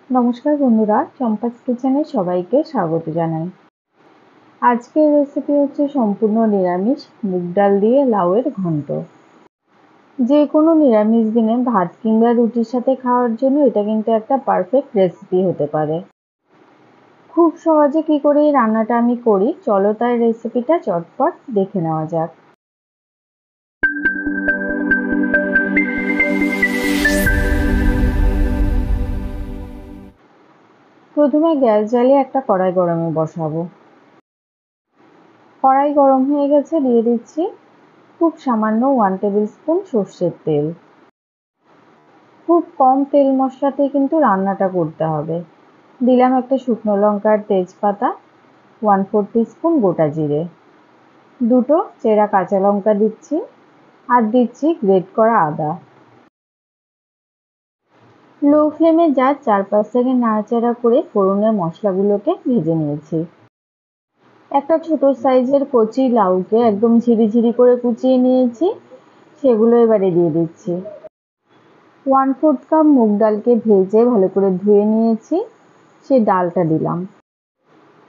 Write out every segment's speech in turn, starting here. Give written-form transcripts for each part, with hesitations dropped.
নমস্কার বন্ধুরা, চম্পাস কিচেনে সবাইকে স্বাগত জানাই। আজকের রেসিপি হচ্ছে সম্পূর্ণ নিরামিষ মুগ ডাল দিয়ে লাউয়ের ঘন্ট। যে কোনো নিরামিষ দিনে ভাত কিংবা রুটির সাথে খাওয়ার জন্য এটা কিন্তু একটা পারফেক্ট রেসিপি হতে পারে। খুব সহজে কি করে এই রান্নাটা আমি করি, চলো তার রেসিপিটা চটপট দেখে নেওয়া যাক। প্রথমে গ্যাস জ্বালিয়ে একটা কড়াই গরমে বসাবো। কড়াই গরম হয়ে গেছে, দিয়ে দিচ্ছি খুব সামান্য 1 টেবিল স্পুন সর্ষের তেল। খুব কম তেল মশলাতেই কিন্তু রান্নাটা করতে হবে। দিলাম একটা শুকনো লঙ্কার তেজপাতা, 1/4 টিস্পুন গোটা জিরে, দুটো চেরা কাঁচা লঙ্কা দিচ্ছি, আর দিচ্ছি গ্রেট করা আদা। লো ফ্লেমে যা 4-5 সেকেন্ড নাড়াচাড়া করে ফোড়নের মশলাগুলোকে ভেজে নিয়েছি। একটা ছোট সাইজের কচি লাউকে একদম ঝিরিঝিরি করে কুচিয়ে নিয়েছি, সেগুলো এবারে দিয়ে দিচ্ছি। 1/4 কাপ মুগ ডালকে ভেজে ভালো করে ধুয়ে নিয়েছি, সেই ডালটা দিলাম।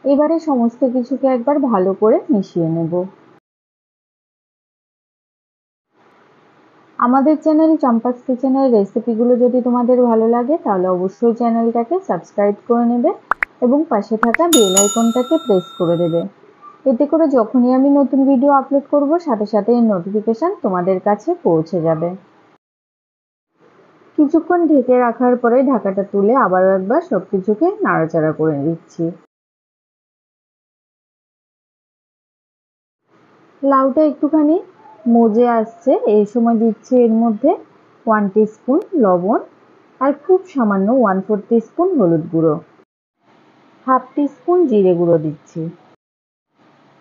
এবারে সমস্ত কিছুকে একবার ভালো করে মিশিয়ে নেব। আমাদের চ্যানেল চম্পাস কিচেনের রেসিপিগুলো যদি তোমাদের ভালো লাগে তাহলে অবশ্যই চ্যানেলটাকে সাবস্ক্রাইব করে নেবে এবং পাশে থাকা বেল আইকনটাকে প্রেস করে দেবে। এতে করে যখনই আমি নতুন ভিডিও আপলোড করব সাথে সাথে এর নোটিফিকেশন তোমাদের কাছে পৌঁছে যাবে। কিছুক্ষণ ঢেকে রাখার পরে ঢাকাটা তুলে আবারও একবার সবকিছুকে নাড়াচাড়া করে দিচ্ছি। লাউটা একটুখানি মজে আসছে, এই সময় দিচ্ছি এর মধ্যে 1 টিস্পুন লবণ আর খুব সামান্য 1/4 টিস্পুন হলুদ গুঁড়ো, 1/2 টিস্পুন জিরে গুঁড়ো দিচ্ছি।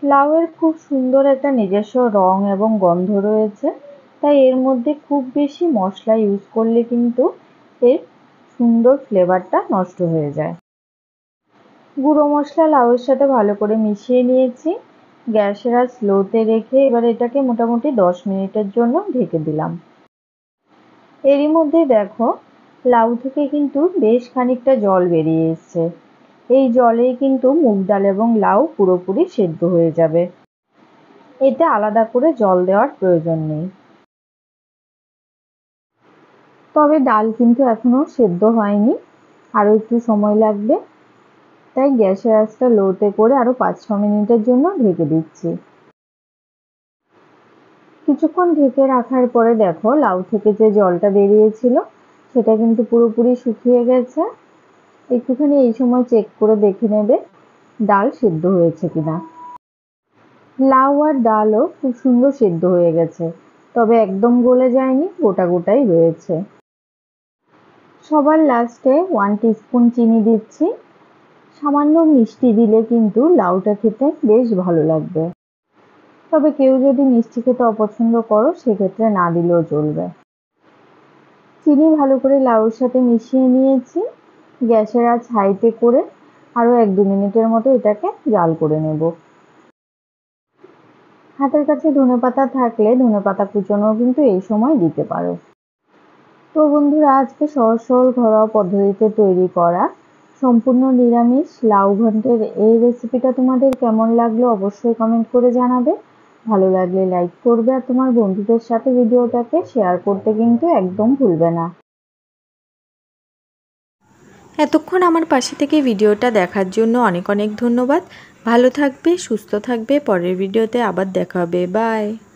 লাউয়ের খুব সুন্দর একটা নিজস্ব রং এবং গন্ধ রয়েছে, তাই এর মধ্যে খুব বেশি মশলা ইউজ করলে কিন্তু এর সুন্দর ফ্লেভারটা নষ্ট হয়ে যায়। গুঁড়ো মশলা লাউয়ের সাথে ভালো করে মিশিয়ে নিয়েছি। গ্যাসের আঁচ স্লোতে রেখে এবার এটাকে মোটামুটি 10 মিনিটের জন্য ঢেকে দিলাম। এরই মধ্যে দেখো লাউ থেকে কিন্তু বেশ খানিকটা জল বেরিয়ে এসছে। এই জলেই কিন্তু মুগ ডাল এবং লাউ পুরোপুরি সেদ্ধ হয়ে যাবে। এতে আলাদা করে জল দেওয়ার প্রয়োজন নেই। তবে ডাল কিন্তু এখনো সেদ্ধ হয়নি, আরও একটু সময় লাগবে, তাই গ্যাসের আঁচটা লোতে করে আরও 5-6 মিনিটের জন্য ঢেকে দিচ্ছি। কিছুক্ষণ ঢেকে রাখার পরে দেখো লাউ থেকে যে জলটা বেরিয়েছিল সেটা কিন্তু পুরোপুরি শুকিয়ে গেছে। একটুখানি এই সময় চেক করে দেখে নেবে ডাল সেদ্ধ হয়েছে কিনা। লাউ আর ডালও খুব সুন্দর সেদ্ধ হয়ে গেছে, তবে একদম গলে যায়নি, গোটা গোটাই রয়েছে। সবার লাস্টে 1 টিস্পুন চিনি দিচ্ছি। সামান্য মিষ্টি দিলে কিন্তু লাউটা খেতে বেশ ভালো লাগবে, তবে কেউ যদি মিষ্টি খেতে অপছন্দ করো সেক্ষেত্রে না দিলেও চলবে। চিনি ভালো করে লাউর সাথে মিশিয়ে নিয়েছি। গ্যাসের আঁচ হাইতে করে আরও 1-2 মিনিটের মতো এটাকে জাল করে নেব। হাতের কাছে ধনেপাতা থাকলে ধনেপাতা কুচোনো কিন্তু এই সময় দিতে পারো। তো বন্ধুরা, আজকে সহজ সরল ঘরোয়া পদ্ধতিতে তৈরি করা সম্পূর্ণ নিরামিষ লাউ ঘন্টের এই রেসিপিটা তোমাদের কেমন লাগলো অবশ্যই কমেন্ট করে জানাবে। ভালো লাগলে লাইক করবে আর তোমার বন্ধুদের সাথে ভিডিওটাকে শেয়ার করতে কিন্তু একদম ভুলবে না। এতক্ষণ আমার পাশে থেকে ভিডিওটা দেখার জন্য অনেক অনেক ধন্যবাদ। ভালো থাকবে, সুস্থ থাকবে। পরের ভিডিওতে আবার দেখা হবে। বাই।